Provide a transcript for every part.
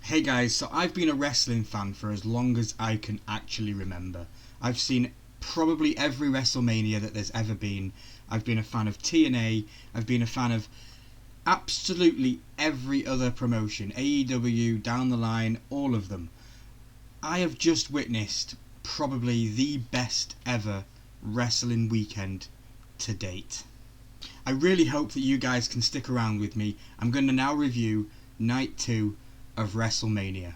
Hey guys, so I've been a wrestling fan for as long as I can actually remember. I've seen probably every WrestleMania that there's ever been. I've been a fan of TNA, I've been a fan of absolutely every other promotion, AEW, down the line, all of them. I have just witnessed probably the best ever wrestling weekend to date. I really hope that you guys can stick around with me. I'm going to now review Night 2 of WrestleMania.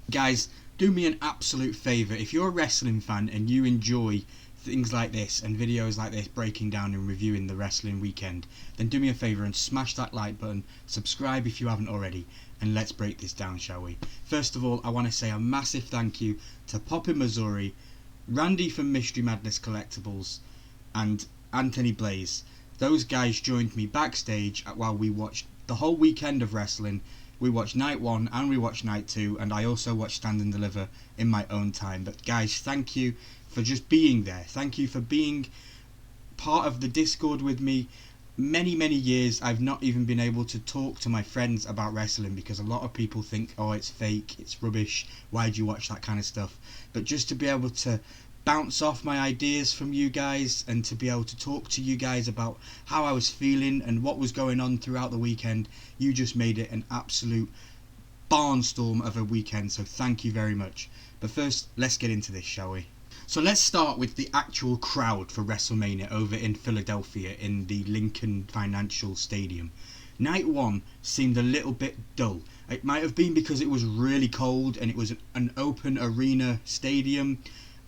Guys, do me an absolute favour. If you're a wrestling fan and you enjoy things like this and videos like this, breaking down and reviewing the wrestling weekend, then do me a favour and smash that like button, subscribe if you haven't already, and let's break this down, shall we? First of all, I want to say a massive thank you to Poppin Missouri, Randy from Mystery Madness Collectibles, and Anthony Blaze. Those guys joined me backstage while we watched the whole weekend of wrestling. We watched Night 1 and we watched Night 2, and I also watched Stand and Deliver in my own time. But guys, thank you for just being there. Thank you for being part of the Discord with me. Many years I've not even been able to talk to my friends about wrestling because a lot of people think, oh, it's fake, it's rubbish, why do you watch that kind of stuff? But just to be able to bounce off my ideas from you guys and to be able to talk to you guys about how I was feeling and what was going on throughout the weekend, you just made it an absolute barnstorm of a weekend, so thank you very much. But first, let's get into this, shall we? So let's start with the actual crowd for WrestleMania over in Philadelphia in the Lincoln Financial Stadium. Night 1 seemed a little bit dull. It might have been because it was really cold and it was an open arena stadium,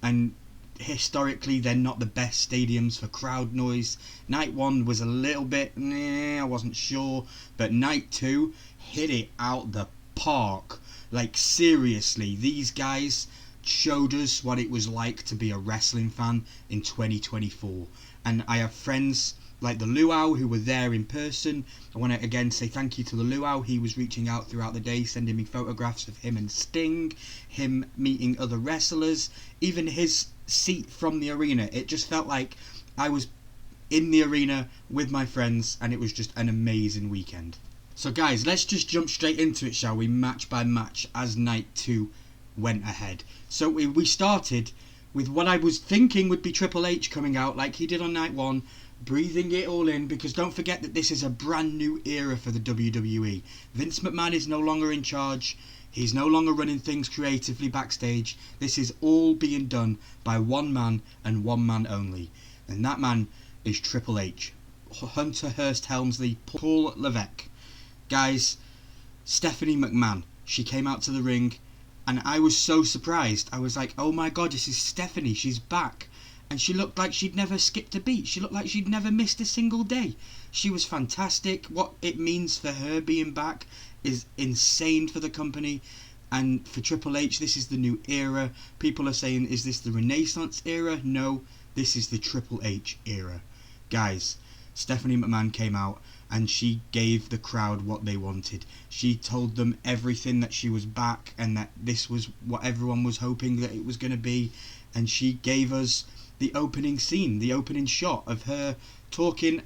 and historically they're not the best stadiums for crowd noise. Night 1 was a little bit, I wasn't sure, but Night 2 hit it out the park. Like, seriously, these guys showed us what it was like to be a wrestling fan in 2024. And I have friends like the Luau who were there in person. I want to again say thank you to the Luau. He was reaching out throughout the day, sending me photographs of him and Sting, him meeting other wrestlers, even his seat from the arena. It just felt like I was in the arena with my friends, and it was just an amazing weekend. So guys, let's just jump straight into it, shall we, match by match as Night 2 went ahead. So we started with what I was thinking would be Triple H coming out like he did on Night 1, breathing it all in, because don't forget that this is a brand new era for the WWE. Vince McMahon is no longer in charge. He's no longer running things creatively backstage. This is all being done by one man and one man only, and that man is Triple H. Hunter Hearst Helmsley, Paul Levesque. Guys, Stephanie McMahon, she came out to the ring, and I was so surprised. I was like, oh my god, this is Stephanie, she's back. And she looked like she'd never skipped a beat. She looked like she'd never missed a single day. She was fantastic. What it means for her being back is insane for the company. And for Triple H, this is the new era. People are saying, is this the Renaissance era? No, this is the Triple H era. Guys, Stephanie McMahon came out and she gave the crowd what they wanted. She told them everything, that she was back and that this was what everyone was hoping that it was going to be. And she gave us the opening scene, the opening shot of her talking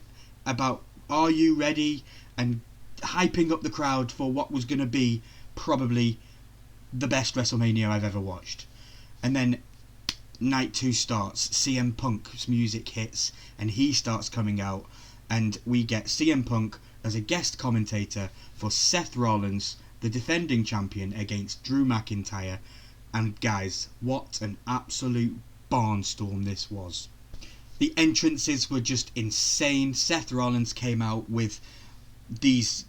about are you ready, and hyping up the crowd for what was going to be probably the best WrestleMania I've ever watched. And then Night 2 starts, CM Punk's music hits and he starts coming out, and we get CM Punk as a guest commentator for Seth Rollins, the defending champion, against Drew McIntyre. And guys, what an absolute barnstorm this was. The entrances were just insane. Seth Rollins came out with these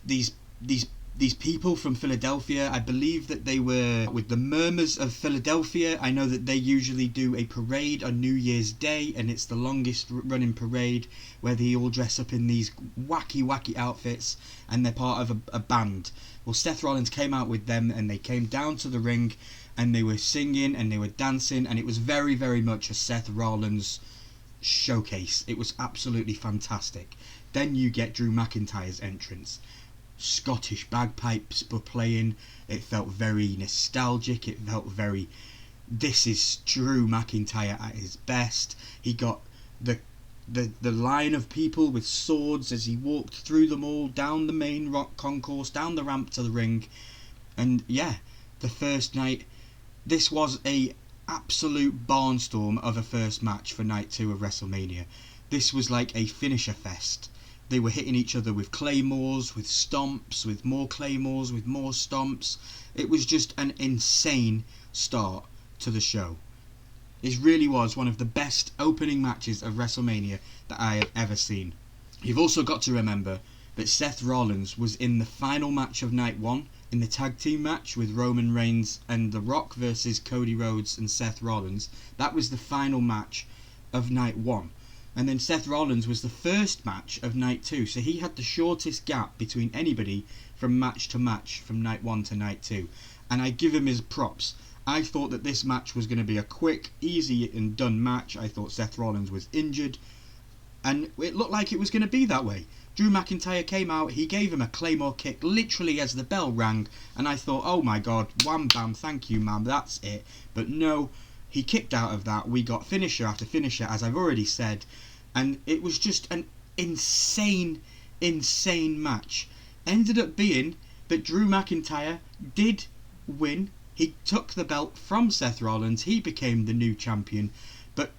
people from Philadelphia. I believe that they were with the Murmurs of Philadelphia. I know that they usually do a parade on New Year's Day, and it's the longest running parade where they all dress up in these wacky outfits and they're part of a band. Well, Seth Rollins came out with them and they came down to the ring and they were singing and they were dancing, and it was very much a Seth Rollins showcase. It was absolutely fantastic. Then you get Drew McIntyre's entrance. Scottish bagpipes were playing. It felt very nostalgic. It felt very, this is Drew McIntyre at his best. He got the line of people with swords as he walked through them all, down the main rock concourse, down the ramp to the ring. And yeah, the first night, this was a absolute barnstorm of a first match for night 2 of WrestleMania. This was like a finisher fest. They were hitting each other with claymores, with stomps, with more claymores, with more stomps. It was just an insane start to the show. It really was one of the best opening matches of WrestleMania that I have ever seen. You've also got to remember that Seth Rollins was in the final match of night 1, in the tag team match with Roman Reigns and The Rock versus Cody Rhodes and Seth Rollins. That was the final match of night 1. And then Seth Rollins was the first match of night 2, so he had the shortest gap between anybody from match to match from night 1 to night 2. And I give him his props. I thought that this match was going to be a quick, easy and done match. I thought Seth Rollins was injured, and it looked like it was going to be that way. Drew McIntyre came out, he gave him a Claymore kick literally as the bell rang, and I thought, oh my god, wham bam, thank you ma'am, that's it. But no, he kicked out of that. We got finisher after finisher, as I've already said, and it was just an insane match. Ended up being that Drew McIntyre did win. He took the belt from Seth Rollins, he became the new champion, but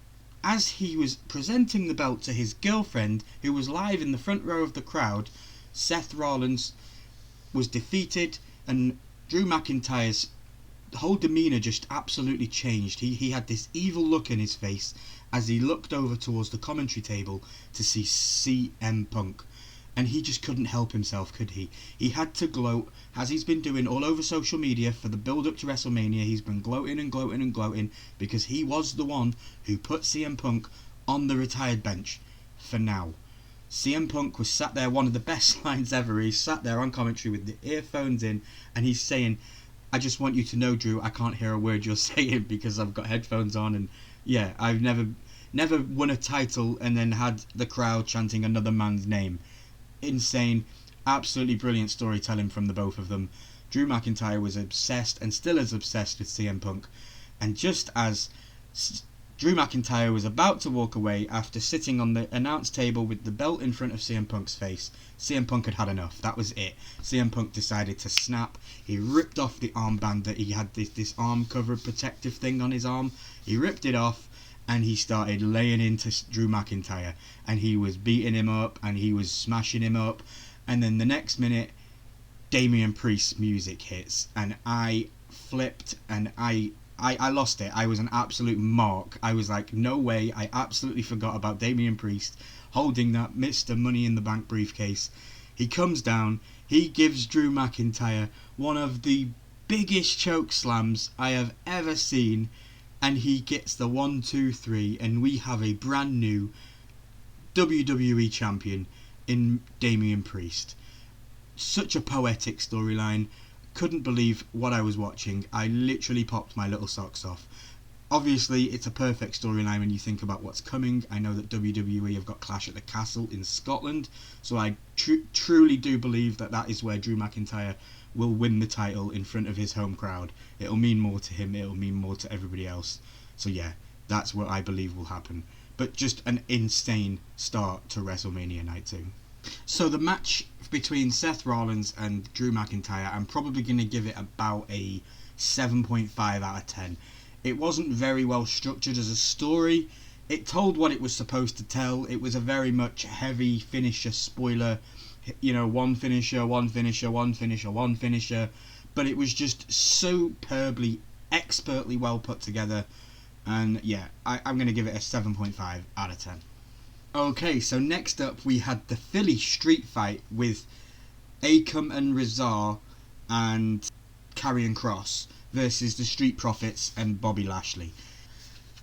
as he was presenting the belt to his girlfriend, who was live in the front row of the crowd, Seth Rollins was defeated, and Drew McIntyre's whole demeanour just absolutely changed. He had this evil look in his face as he looked over towards the commentary table to see CM Punk. And he just couldn't help himself, could he? He had to gloat, as he's been doing all over social media for the build-up to WrestleMania. He's been gloating and gloating and gloating because he was the one who put CM Punk on the retired bench for now. CM Punk was sat there, one of the best lines ever. He sat there on commentary with the earphones in, and he's saying, I just want you to know, Drew, I can't hear a word you're saying because I've got headphones on. And yeah, I've never won a title and then had the crowd chanting another man's name. Insane, absolutely brilliant storytelling from the both of them. Drew McIntyre was obsessed and still is obsessed with CM Punk, and just as Drew McIntyre was about to walk away after sitting on the announce table with the belt in front of CM Punk's face, CM Punk had had enough. That was it. CM Punk decided to snap. He ripped off the armband that he had, this arm cover protective thing on his arm. He ripped it off, and he started laying into Drew McIntyre, and he was beating him up and he was smashing him up. And then the next minute, Damian Priest's music hits, and I flipped and I lost it. I was an absolute mark. I was like, no way. I absolutely forgot about Damian Priest holding that Mr. Money in the Bank briefcase. He comes down, he gives Drew McIntyre one of the biggest choke slams I have ever seen, and he gets the 1, 2, 3, and we have a brand new WWE champion in Damian Priest. Such a poetic storyline. Couldn't believe what I was watching. I literally popped my little socks off. Obviously, it's a perfect storyline when you think about what's coming. I know that WWE have got Clash at the Castle in Scotland, so I truly do believe that that is where Drew McIntyre will win the title in front of his home crowd. It'll mean more to him, it'll mean more to everybody else. So yeah, that's what I believe will happen. But just an insane start to WrestleMania Night 2. So the match between Seth Rollins and Drew McIntyre, I'm probably going to give it about a 7.5 out of 10. It wasn't very well structured as a story. It told what it was supposed to tell. It was a very much heavy finisher spoiler. You know, one finisher, one finisher, one finisher, one finisher. But it was just superbly, expertly well put together. And yeah, I'm going to give it a 7.5 out of 10. Okay, so next up we had the Philly street fight with Akam and Rezar and Karrion Kross versus the Street Profits and Bobby Lashley.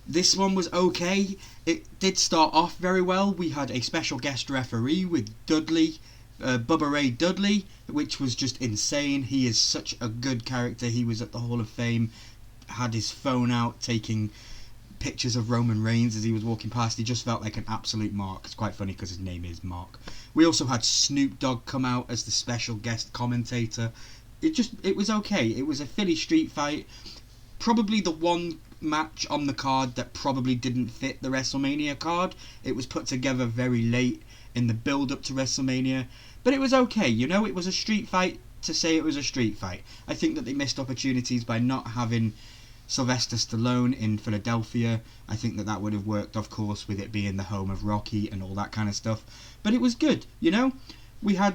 This one was okay. It did start off very well. We had a special guest referee with Dudley, Bubba Ray Dudley, which was just insane. He is such a good character. He was at the Hall of Fame, had his phone out taking pictures of Roman Reigns as he was walking past. He just felt like an absolute mark. It's quite funny because his name is Mark. We also had Snoop Dogg come out as the special guest commentator. It was okay. It was a Philly street fight. Probably the one match on the card that probably didn't fit the WrestleMania card. It was put together very late in the build up to WrestleMania, but it was okay. You know, it was a street fight to say it was a street fight. I think that they missed opportunities by not having Sylvester Stallone in Philadelphia. I think that that would have worked, of course, with it being the home of Rocky and all that kind of stuff. But it was good, you know? I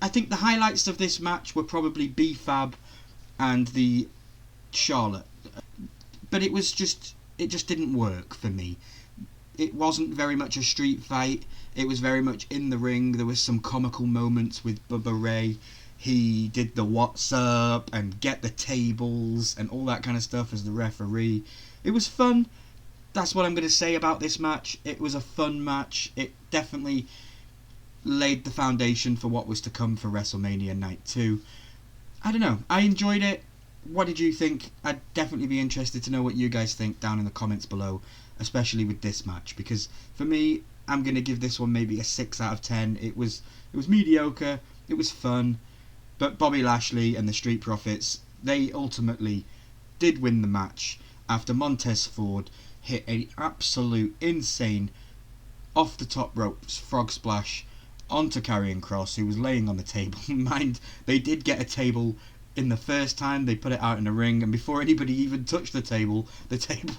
think the highlights of this match were probably B-Fab and the Charlotte. But it just didn't work for me. It wasn't very much a street fight. It was very much in the ring. There was some comical moments with Bubba Ray. He did the what's up and get the tables and all that kind of stuff as the referee. It was fun. That's what I'm going to say about this match. It was a fun match. It definitely laid the foundation for what was to come for WrestleMania Night 2. I don't know. I enjoyed it. What did you think? I'd definitely be interested to know what you guys think down in the comments below, especially with this match, because for me, I'm going to give this one maybe a 6 out of 10. It was mediocre. It was fun. But Bobby Lashley and the Street Profits, they ultimately did win the match after Montez Ford hit an absolute insane off the top ropes frog splash onto Karrion Kross, who was laying on the table. Mind, they did get a table in the first time they put it out in the ring, and before anybody even touched the table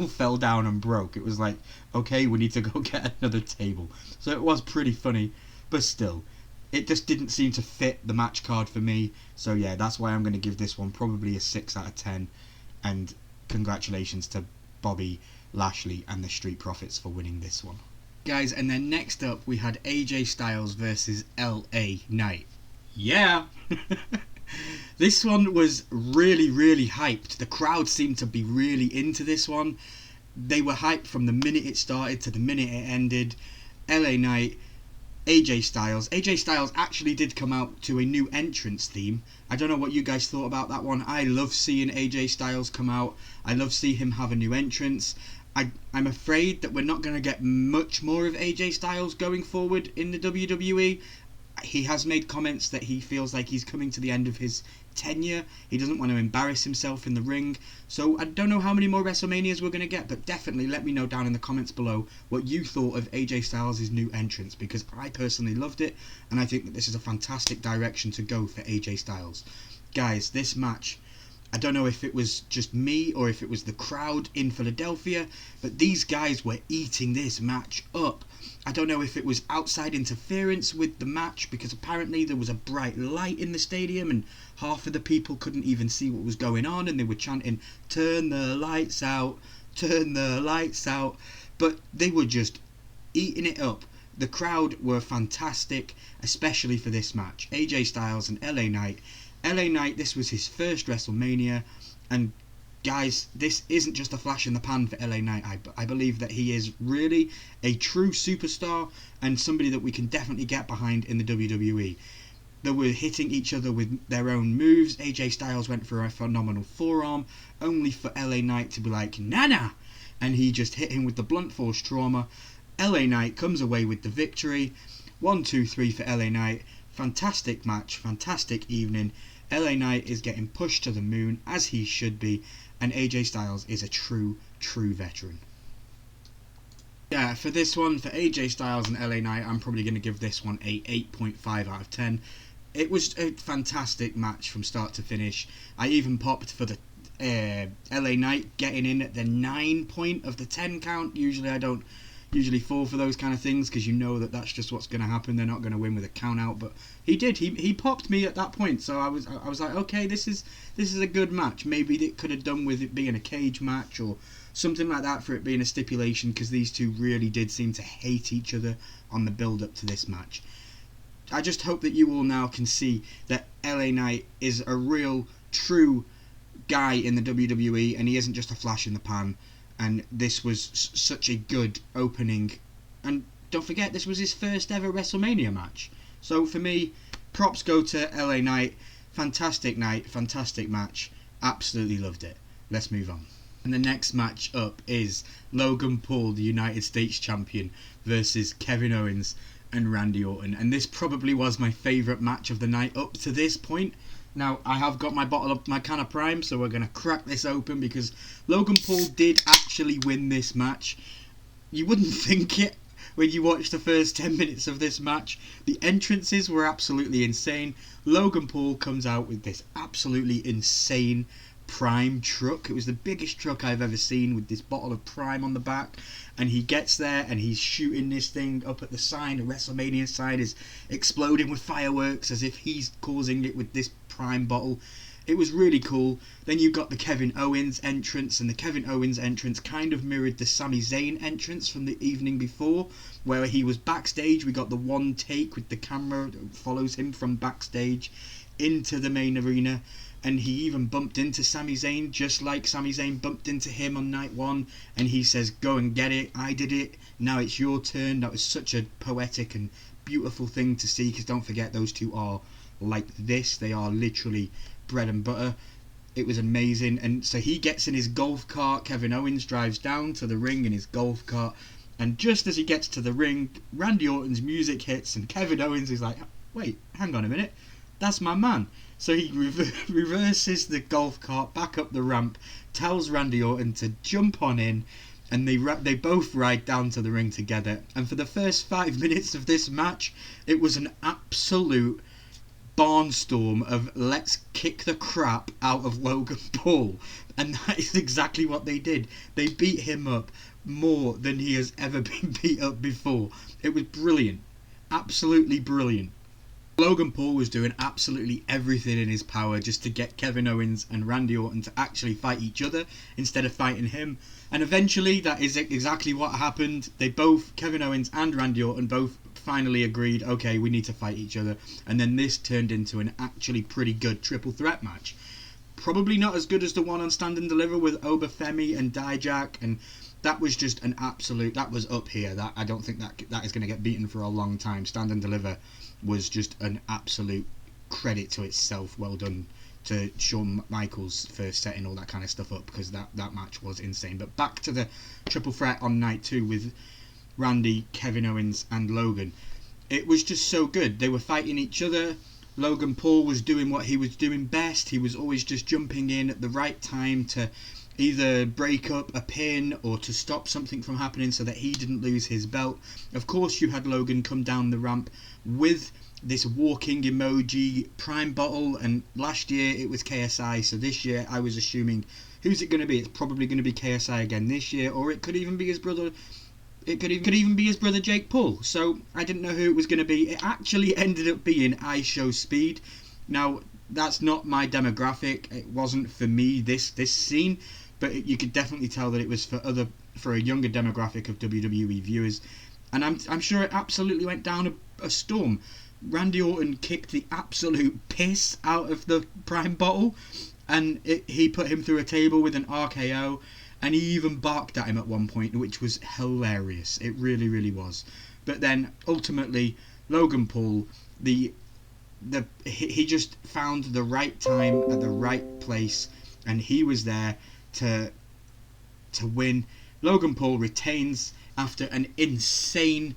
fell down and broke. It was like, okay, we need to go get another table. So it was pretty funny, but still, it just didn't seem to fit the match card for me. So yeah, that's why I'm going to give this one probably a 6 out of 10. And congratulations to Bobby Lashley and the Street Profits for winning this one. Guys, and then next up we had AJ Styles versus LA Knight. Yeah! This one was really, really hyped. The crowd seemed to be really into this one. They were hyped from the minute it started to the minute it ended. LA Knight, AJ Styles. AJ Styles actually did come out to a new entrance theme. I don't know what you guys thought about that one. I love seeing AJ Styles come out. I love seeing him have a new entrance. I'm afraid that we're not going to get much more of AJ Styles going forward in the WWE. He has made comments that he feels like he's coming to the end of his tenure. He doesn't want to embarrass himself in the ring. So I don't know how many more WrestleManias we're going to get, but definitely let me know down in the comments below what you thought of AJ Styles' new entrance, because I personally loved it, and I think that this is a fantastic direction to go for AJ Styles. Guys, this match, I don't know if it was just me or if it was the crowd in Philadelphia, but these guys were eating this match up. I don't know if it was outside interference with the match, because apparently there was a bright light in the stadium and half of the people couldn't even see what was going on, and they were chanting, "Turn the lights out, turn the lights out." But they were just eating it up. The crowd were fantastic, especially for this match. AJ Styles and LA Knight. LA Knight, this was his first WrestleMania, and guys, this isn't just a flash in the pan for LA Knight. I believe that he is really a true superstar and somebody that we can definitely get behind in the WWE. They were hitting each other with their own moves. AJ Styles went for a phenomenal forearm, only for LA Knight to be like, "Nana!" And he just hit him with the blunt force trauma. LA Knight comes away with the victory. 1, 2, 3 for LA Knight. Fantastic match, fantastic evening. LA Knight is getting pushed to the moon, as he should be, and AJ Styles is a true veteran. Yeah, for this one, for AJ Styles and LA Knight, I'm probably going to give this one a 8.5 out of 10. It was a fantastic match from start to finish. I even popped for the LA Knight getting in at the 9 point of the 10 count. Usually I don't fall for those kind of things, because you know that that's just what's going to happen. They're not going to win with a count out, but he did. He popped me at that point, so I was like, okay, this is a good match. Maybe it could have done with it being a cage match or something like that for it being a stipulation, because these two really did seem to hate each other on the build up to this match. I just hope that you all now can see that LA Knight is a real, true guy in the WWE, and he isn't just a flash in the pan. And this was such a good opening. And don't forget, this was his first ever WrestleMania match. So for me, props go to LA Knight. Fantastic night, fantastic match. Absolutely loved it. Let's move on. And the next match up is Logan Paul, the United States Champion, versus Kevin Owens and Randy Orton. And this probably was my favourite match of the night up to this point. Now, I have got my can of Prime, so we're going to crack this open, because Logan Paul did actually win this match. You wouldn't think it, when you watch the first 10 minutes of this match. The entrances were absolutely insane. Logan Paul comes out with this absolutely insane Prime truck. It was the biggest truck I've ever seen, with this bottle of Prime on the back, and he gets there and he's shooting this thing up at the sign. The WrestleMania sign is exploding with fireworks as if he's causing it with this Prime bottle. It was really cool. Then you got the Kevin Owens entrance, and the Kevin Owens entrance kind of mirrored the Sami Zayn entrance from the evening before, where he was backstage. We got the one take with the camera that follows him from backstage into the main arena, and he even bumped into Sami Zayn, just like Sami Zayn bumped into him on night one, and he says, "Go and get it, I did it, now it's your turn." That was such a poetic and beautiful thing to see, because don't forget, those two are like this. They are literally bread and butter. It was amazing. And so he gets in his golf cart. Kevin Owens drives down to the ring in his golf cart, and just as he gets to the ring, Randy Orton's music hits, and Kevin Owens is like, "Wait, hang on a minute, that's my man." So he reverses the golf cart back up the ramp, tells Randy Orton to jump on in, and they both ride down to the ring together. And for the first 5 minutes of this match, it was an absolute barnstorm of let's kick the crap out of Logan Paul, and that is exactly what they did. They beat him up more than he has ever been beat up before. It was brilliant, absolutely brilliant. Logan Paul was doing absolutely everything in his power just to get Kevin Owens and Randy Orton to actually fight each other instead of fighting him, and eventually that is exactly what happened. They both, Kevin Owens and Randy Orton, both finally agreed, okay, we need to fight each other, and then this turned into an actually pretty good triple threat match. Probably not as good as the one on Stand and Deliver with Obafemi and Dijak, and that was just an absolute, that was up here. That I don't think that is going to get beaten for a long time. Stand and Deliver was just an absolute credit to itself. Well done to Shawn Michaels for setting all that kind of stuff up, because that match was insane. But back to the triple threat on night 2 with Randy, Kevin Owens and Logan. It was just so good. They were fighting each other. Logan Paul was doing what he was doing best. He was always just jumping in at the right time to either break up a pin or to stop something from happening so that he didn't lose his belt. Of course, you had Logan come down the ramp with this walking emoji Prime bottle, and last year it was KSI, so this year I was assuming, who's it going to be? It's probably going to be KSI again this year, or it could even be his brother. It could even be his brother Jake Paul. So I didn't know who it was going to be. It actually ended up being I Show Speed. Now, that's not my demographic. It wasn't for me, this scene, but you could definitely tell that it was for a younger demographic of WWE viewers. And I'm sure it absolutely went down a storm. Randy Orton kicked the absolute piss out of the Prime bottle, and he put him through a table with an RKO. And he even barked at him at one point, which was hilarious. It really, really was. But then, ultimately, Logan Paul, he just found the right time at the right place, and he was there to win. Logan Paul retains after an insane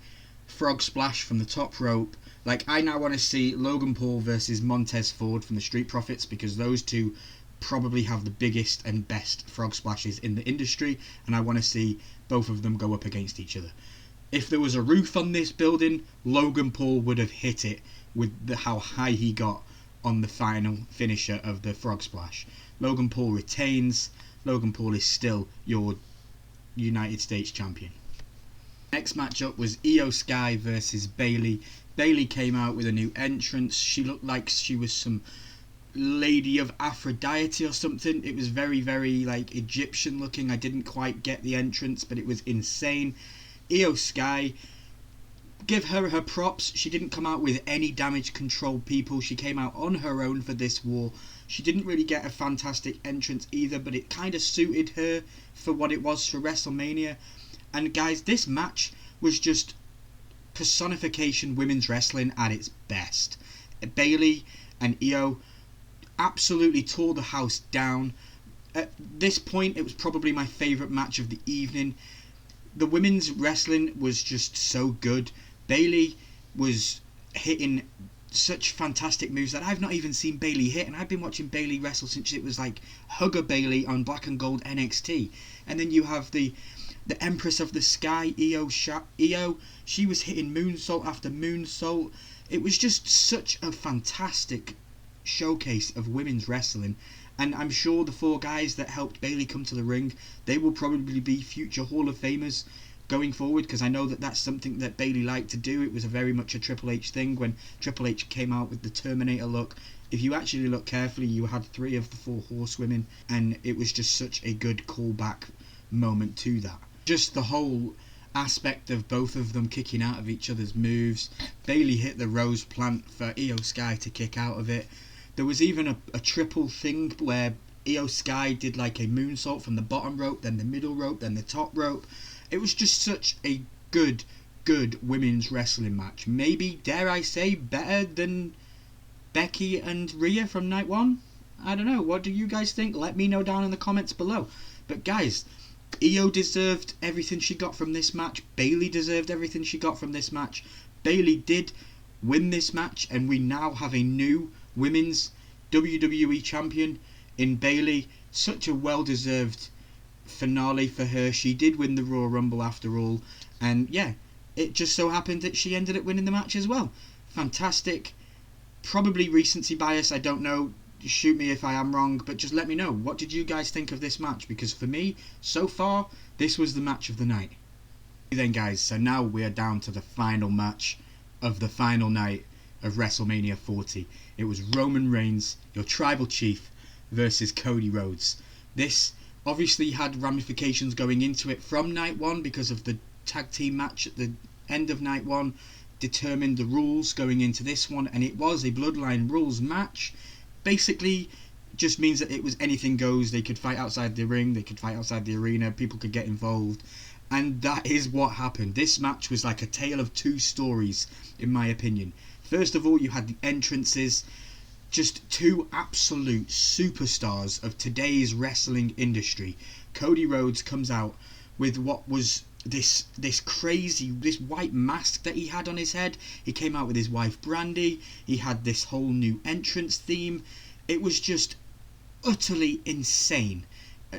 frog splash from the top rope. Like, I now want to see Logan Paul versus Montez Ford from the Street Profits, because those two probably have the biggest and best frog splashes in the industry, and I want to see both of them go up against each other. If there was a roof on this building, Logan Paul would have hit it with how high he got on the final finisher of the frog splash. Logan Paul retains. Logan Paul is still your United States champion. Next matchup was Io Sky versus Bayley. Bayley came out with a new entrance. She looked like she was some lady of Aphrodite or something. It was very, very like Egyptian looking. I didn't quite get the entrance, but it was insane. Io Sky, give her props. She didn't come out with any damage control people. She came out on her own for this war. She didn't really get a fantastic entrance either, but it kind of suited her for what it was for WrestleMania. And guys, this match was just personification women's wrestling at its best. Bayley and Io absolutely tore the house down. At this point, it was probably my favourite match of the evening. The women's wrestling was just so good. Bayley was hitting such fantastic moves that I've not even seen Bayley hit, and I've been watching Bayley wrestle since it was like Hugger Bayley on Black and Gold NXT. And then you have the the Empress of the Sky, Io, she was hitting moonsault after moonsault. It was just such a fantastic showcase of women's wrestling, and I'm sure the 4 guys that helped Bayley come to the ring, they will probably be future Hall of Famers going forward, because I know that that's something that Bayley liked to do. It was a very much a Triple H thing when Triple H came out with the Terminator look. If you actually look carefully, you had 3 of the 4 horsewomen, and it was just such a good callback moment to that. Just the whole aspect of both of them kicking out of each other's moves. Bayley hit the rose plant for Io Sky to kick out of it. There was even a triple thing where Io Sky did like a moonsault from the bottom rope, then the middle rope, then the top rope. It was just such a good women's wrestling match. Maybe, dare I say, better than Becky and Rhea from night 1? I don't know. What do you guys think? Let me know down in the comments below. But guys, Io deserved everything she got from this match. Bayley deserved everything she got from this match. Bayley did win this match, and we now have a new women's WWE champion in Bayley. Such a well-deserved finale for her. She did win the Royal Rumble after all, and yeah, it just so happened that she ended up winning the match as well. Fantastic. Probably recency bias, I don't know. Shoot me if I am wrong, but just let me know. What did you guys think of this match? Because for me, so far, this was the match of the night. Then guys, so now we are down to the final match of the final night of WrestleMania 40. It was Roman Reigns, your tribal chief, versus Cody Rhodes. This obviously had ramifications going into it from night 1, because of the tag team match at the end of night 1 determined the rules going into this one, and it was a bloodline rules match. Basically just means that it was anything goes. They could fight outside the ring, they could fight outside the arena, people could get involved, and that is what happened. This match was like a tale of 2 stories, in my opinion. First of all, you had the entrances, just 2 absolute superstars of today's wrestling industry. Cody Rhodes comes out with what was this white mask that he had on his head. He came out with his wife Brandy. He had this whole new entrance theme. It was just utterly insane.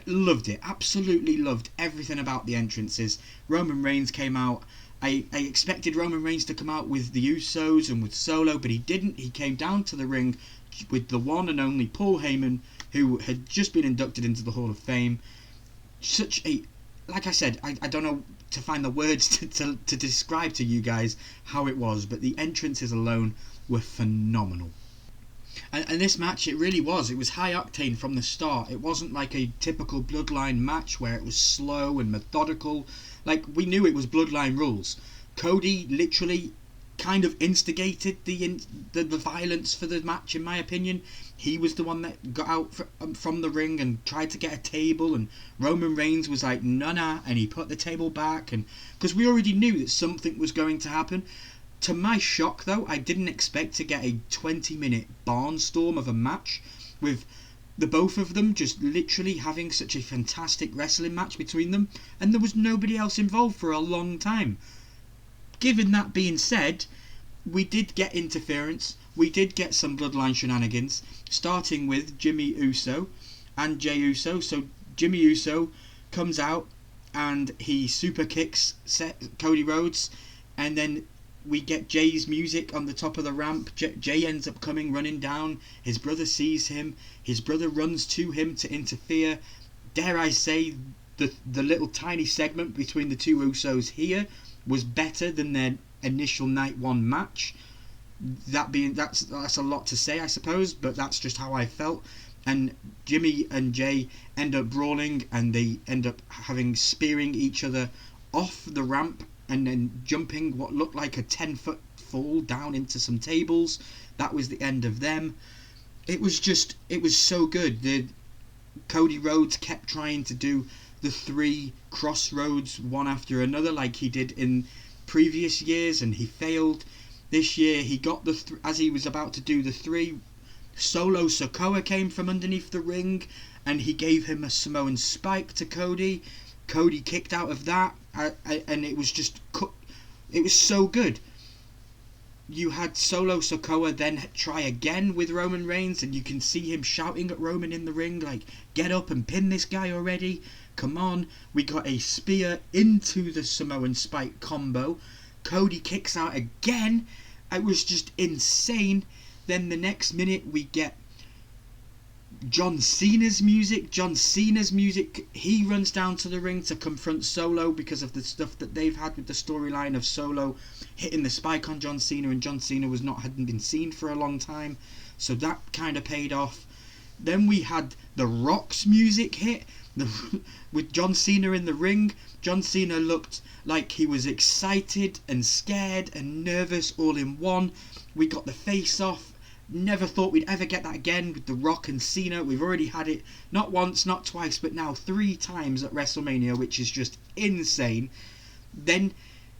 Loved it. Absolutely loved everything about the entrances. Roman Reigns came out. I expected Roman Reigns to come out with the Usos and with Solo, but he didn't. He came down to the ring with the one and only Paul Heyman, who had just been inducted into the Hall of Fame. Such a, like I said, I don't know to find the words to describe to you guys how it was, but the entrances alone were phenomenal. And this match, it really was. It was high octane from the start. It wasn't like a typical Bloodline match where it was slow and methodical. Like, we knew it was Bloodline rules. Cody literally kind of instigated the violence for the match, in my opinion. He was the one that got out from the ring and tried to get a table, and Roman Reigns was like, nah, and he put the table back, and because we already knew that something was going to happen. To my shock, though, I didn't expect to get a 20-minute barnstorm of a match with the both of them just literally having such a fantastic wrestling match between them, and there was nobody else involved for a long time. Given that being said, we did get interference. We did get some Bloodline shenanigans, starting with Jimmy Uso and Jey Uso. So Jimmy Uso comes out and he super kicks Cody Rhodes, and then we get Jay's music on the top of the ramp. Jay ends up running down. His brother sees him. His brother runs to him to interfere. Dare I say, the little tiny segment between the 2 Usos here was better than their initial night 1 match. That's a lot to say, I suppose, but that's just how I felt. And Jimmy and Jay end up brawling, and they end up spearing each other off the ramp, and then jumping what looked like a 10-foot fall down into some tables. That was the end of them. It was so good. Cody Rhodes kept trying to do the 3 crossroads one after another like he did in previous years, and he failed. This year he got as he was about to do the 3, Solo Sikoa came from underneath the ring and he gave him a Samoan spike to Cody. Cody kicked out of that, and it was just it was so good. you had Solo Sikoa then try again with Roman Reigns, and you can see him shouting at Roman in the ring like, get up and pin this guy already, come on. We got a spear into the Samoan Spike combo. Cody kicks out again. It was just insane. Then the next minute we get John Cena's music. He runs down to the ring to confront Solo because of the stuff that they've had with the storyline of Solo hitting the spike on John Cena, and John Cena hadn't been seen for a long time, so that kind of paid off. Then we had The Rock's music hit with John Cena in the ring. John Cena looked like he was excited and scared and nervous all in one. We got the face off. Never thought we'd ever get that again with The Rock and Cena. We've already had it not once, not twice, but now 3 times at WrestleMania, which is just insane. Then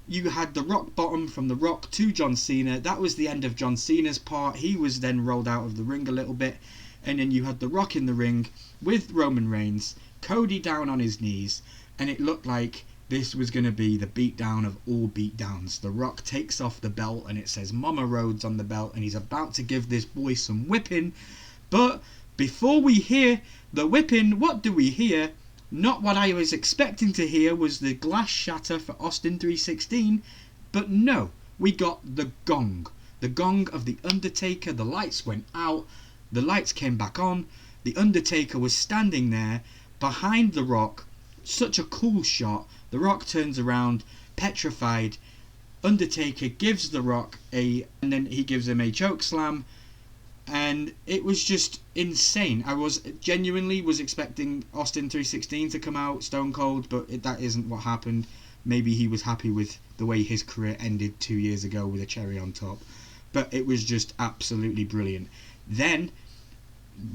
you had the rock bottom from The Rock to John Cena. That was the end of John Cena's part. He was then rolled out of the ring a little bit. And then you had The Rock in the ring with Roman Reigns, Cody down on his knees, and it looked like this was going to be the beatdown of all beatdowns. The Rock takes off the belt and it says Mama Rhodes on the belt, and he's about to give this boy some whipping. But before we hear the whipping, what do we hear? Not what I was expecting to hear was the glass shatter for Austin 316, but no, we got the gong. The gong of The Undertaker. The lights went out, the lights came back on, The Undertaker was standing there behind The Rock. Such a cool shot. The Rock turns around, petrified. Undertaker gives The Rock and then he gives him a choke slam, and it was just insane. I was genuinely expecting Austin 316 to come out Stone Cold, but that isn't what happened. Maybe he was happy with the way his career ended 2 years ago with a cherry on top, but it was just absolutely brilliant. Then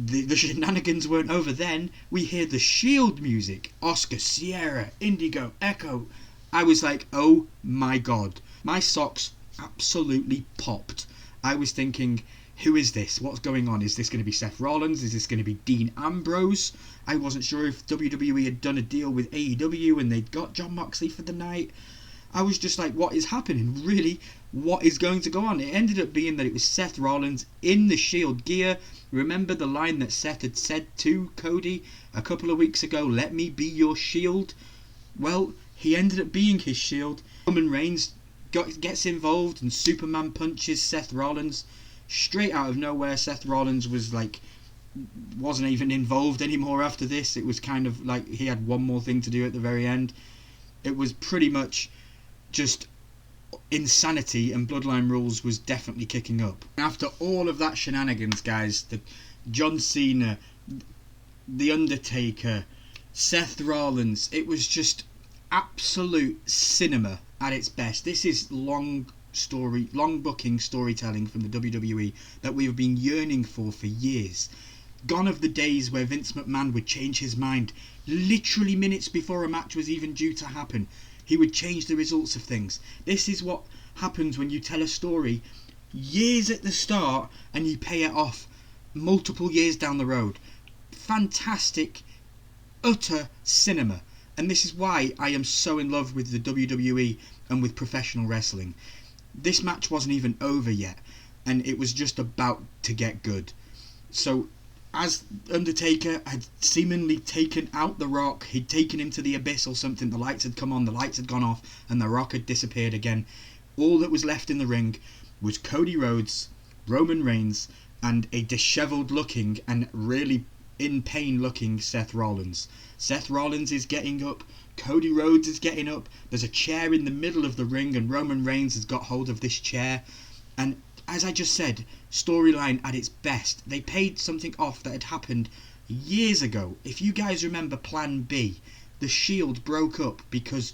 the shenanigans weren't over. Then we hear the Shield music, Oscar, Sierra, Indigo, Echo. I was like, oh my god, my socks absolutely popped. I was thinking, who is this? What's going on? Is this going to be Seth Rollins? Is this going to be Dean Ambrose? I wasn't sure if WWE had done a deal with AEW and they'd got Jon Moxley for the night. I was just like, what is happening? Really, what is going to go on? It ended up being that it was Seth Rollins in the Shield gear. Remember the line that Seth had said to Cody a couple of weeks ago, let me be your shield? Well, he ended up being his shield. Roman Reigns gets involved and Superman punches Seth Rollins. Straight out of nowhere, Seth Rollins wasn't even involved anymore after this. It was kind of like he had one more thing to do at the very end. It was pretty much just insanity, and Bloodline Rules was definitely kicking up. After all of that shenanigans, guys, the John Cena, The Undertaker, Seth Rollins, it was just absolute cinema at its best. This is long booking storytelling from the WWE that we have been yearning for years. Gone are the days where Vince McMahon would change his mind literally minutes before a match was even due to happen. He would change the results of things. This is what happens when you tell a story years at the start and you pay it off multiple years down the road. Fantastic, utter cinema. And this is why I am so in love with the WWE and with professional wrestling. This match wasn't even over yet, and it was just about to get good. So as Undertaker had seemingly taken out The Rock, he'd taken him to the abyss or something, the lights had come on, the lights had gone off, and The Rock had disappeared again. All that was left in the ring was Cody Rhodes, Roman Reigns, and a dishevelled looking and really in pain looking Seth Rollins. Seth Rollins is getting up, Cody Rhodes is getting up, there's a chair in the middle of the ring and Roman Reigns has got hold of this chair, and as I just said, storyline at its best. They paid something off that had happened years ago. If you guys remember Plan B, the Shield broke up because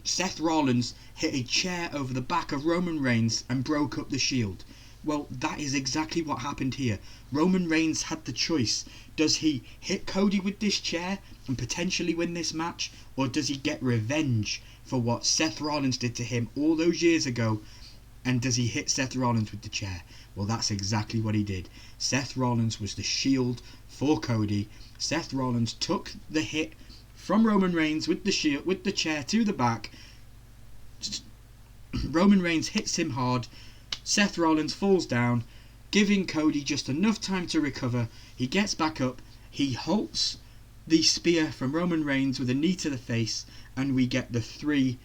Seth Rollins hit a chair over the back of Roman Reigns and broke up the Shield. Well, that is exactly what happened here. Roman Reigns had the choice. Does he hit Cody with this chair and potentially win this match, or does he get revenge for what Seth Rollins did to him all those years ago? And does he hit Seth Rollins with the chair? Well, that's exactly what he did. Seth Rollins was the shield for Cody. Seth Rollins took the hit from Roman Reigns with the shield, with the chair to the back, Roman Reigns hits him hard. Seth Rollins falls down, giving Cody just enough time to recover. He gets back up. He halts the spear from Roman Reigns with a knee to the face, and we get the 3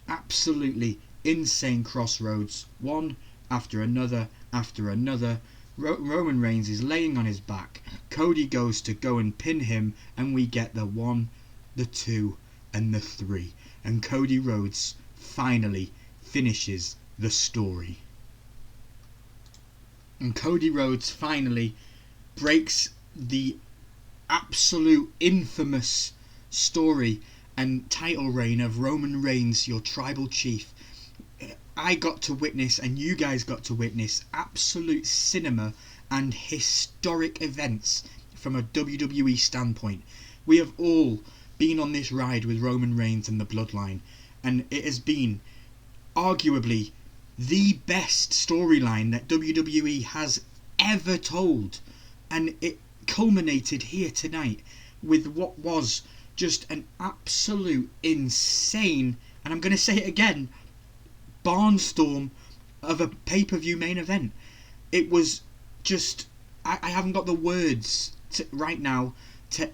absolutely insane crossroads, one after another after another. Roman Reigns is laying on his back. Cody goes to go and pin him, and we get the 1, the 2, and the 3. And Cody Rhodes finally finishes the story. And Cody Rhodes finally breaks the absolute infamous story and title reign of Roman Reigns, your tribal chief. I got to witness, and you guys got to witness, absolute cinema and historic events from a WWE standpoint. We have all been on this ride with Roman Reigns and the Bloodline, and it has been arguably the best storyline that WWE has ever told, and it culminated here tonight with what was just an absolute insane, and I'm going to say it again, barnstorm of a pay-per-view main event. It was just, I haven't got the words right now to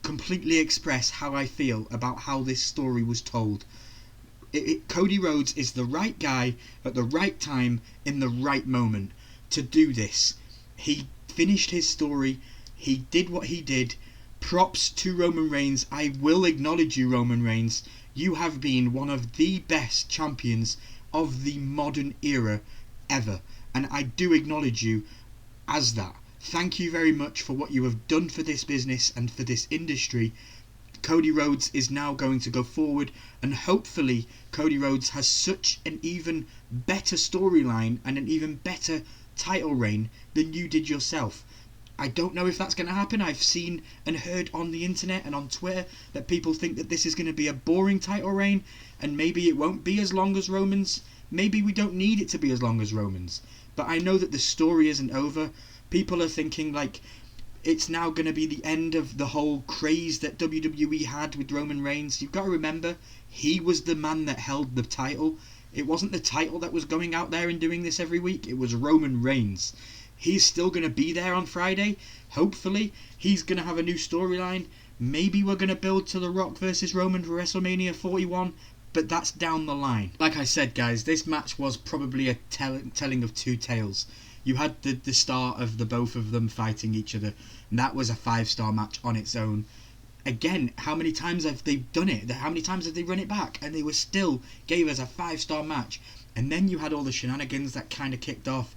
completely express how I feel about how this story was told. Cody Rhodes is the right guy at the right time in the right moment to do this. He finished his story. He did what he did. Props to Roman Reigns. I will acknowledge you, Roman Reigns. You have been one of the best champions of the modern era ever, and I do acknowledge you as that. Thank you very much for what you have done for this business and for this industry. Cody Rhodes is now going to go forward, and hopefully Cody Rhodes has such an even better storyline and an even better title reign than you did yourself. I don't know if that's going to happen. I've seen and heard on the internet and on Twitter that people think that this is going to be a boring title reign, and maybe it won't be as long as Roman's. Maybe we don't need it to be as long as Roman's. But I know that the story isn't over. People are thinking like it's now going to be the end of the whole craze that WWE had with Roman Reigns. You've got to remember, he was the man that held the title. It wasn't the title that was going out there and doing this every week. It was Roman Reigns. He's still going to be there on Friday. Hopefully, he's going to have a new storyline. Maybe we're going to build to The Rock versus Roman for WrestleMania 41, but that's down the line. Like I said, guys, this match was probably a telling of two tales. You had the start of the both of them fighting each other, and that was a 5-star match on its own. Again, how many times have they done it? How many times have they run it back? And they were still gave us a 5-star match. And then you had all the shenanigans that kind of kicked off.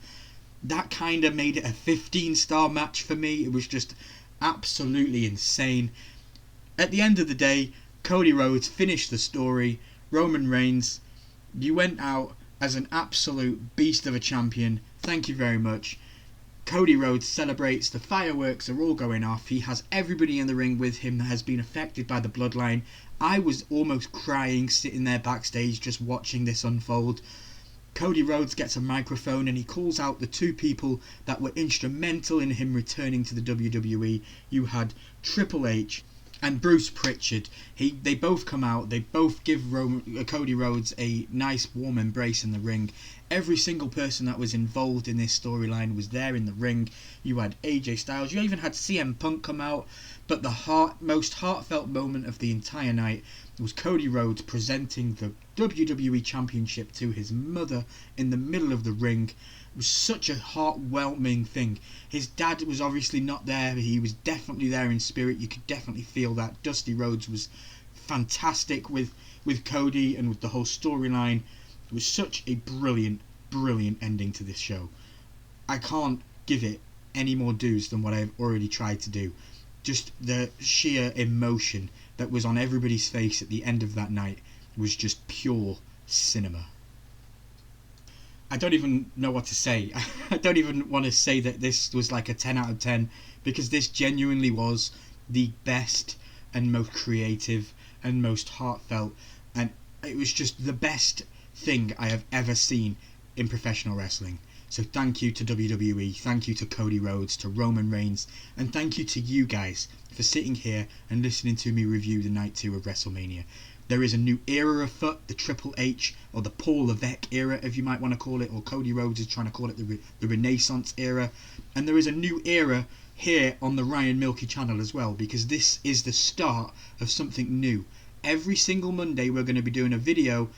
That kind of made it a 15-star match for me. It was just absolutely insane. At the end of the day, Cody Rhodes finished the story. Roman Reigns, you went out as an absolute beast of a champion. Thank you very much. Cody Rhodes celebrates. The fireworks are all going off. He has everybody in the ring with him that has been affected by the bloodline. I was almost crying sitting there backstage just watching this unfold. Cody Rhodes gets a microphone and he calls out the two people that were instrumental in him returning to the WWE. You had Triple H and Bruce Pritchard. They both come out. They both give Cody Rhodes a nice warm embrace in the ring. Every single person that was involved in this storyline was there in the ring. You had AJ Styles. You even had CM Punk come out. But the most heartfelt moment of the entire night was Cody Rhodes presenting the WWE Championship to his mother in the middle of the ring. It was such a heartwarming thing. His dad was obviously not there. He was definitely there in spirit. You could definitely feel that. Dusty Rhodes was fantastic with Cody and with the whole storyline. It was such a brilliant ending to this show. I can't give it any more dues than what I've already tried to do. Just the sheer emotion that was on everybody's face at the end of that night was just pure cinema. I don't even know what to say. I don't even want to say that this was like a 10 out of 10, because this genuinely was the best and most creative and most heartfelt, and it was just the best thing I have ever seen in professional wrestling. So thank you to WWE, thank you to Cody Rhodes, to Roman Reigns, and thank you to you guys for sitting here and listening to me review the Night 2 of WrestleMania. There is a new era afoot, the Triple H, or the Paul Levesque era, if you might want to call it, or Cody Rhodes is trying to call it the Renaissance era. And there is a new era here on the Ryan Milky channel as well, because this is the start of something new. Every single Monday we're going to be doing a video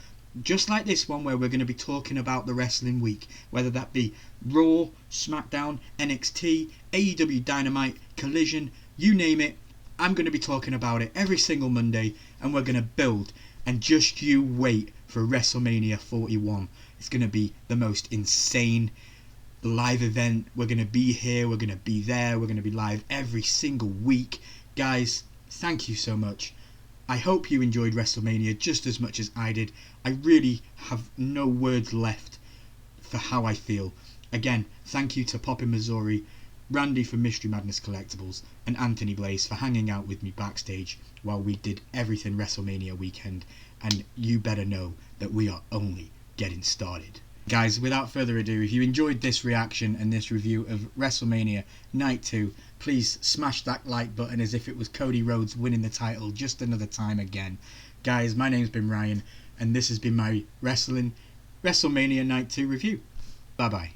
just like this one, where we're going to be talking about the wrestling week, whether that be Raw, SmackDown, NXT, AEW Dynamite, Collision, you name it. I'm going to be talking about it every single Monday, and we're going to build. And just you wait for WrestleMania 41. It's going to be the most insane live event. We're going to be here, we're going to be there, we're going to be live every single week. Guys, thank you so much. I hope you enjoyed WrestleMania just as much as I did. I really have no words left for how I feel. Again, thank you to Poppin Missouri, Randy from Mystery Madness Collectibles, and Anthony Blaze for hanging out with me backstage while we did everything WrestleMania weekend. And you better know that we are only getting started. Guys, without further ado, if you enjoyed this reaction and this review of WrestleMania Night 2, please smash that like button as if it was Cody Rhodes winning the title just another time again. Guys, my name's been Ryan, and this has been my WrestleMania Night 2 review. Bye bye.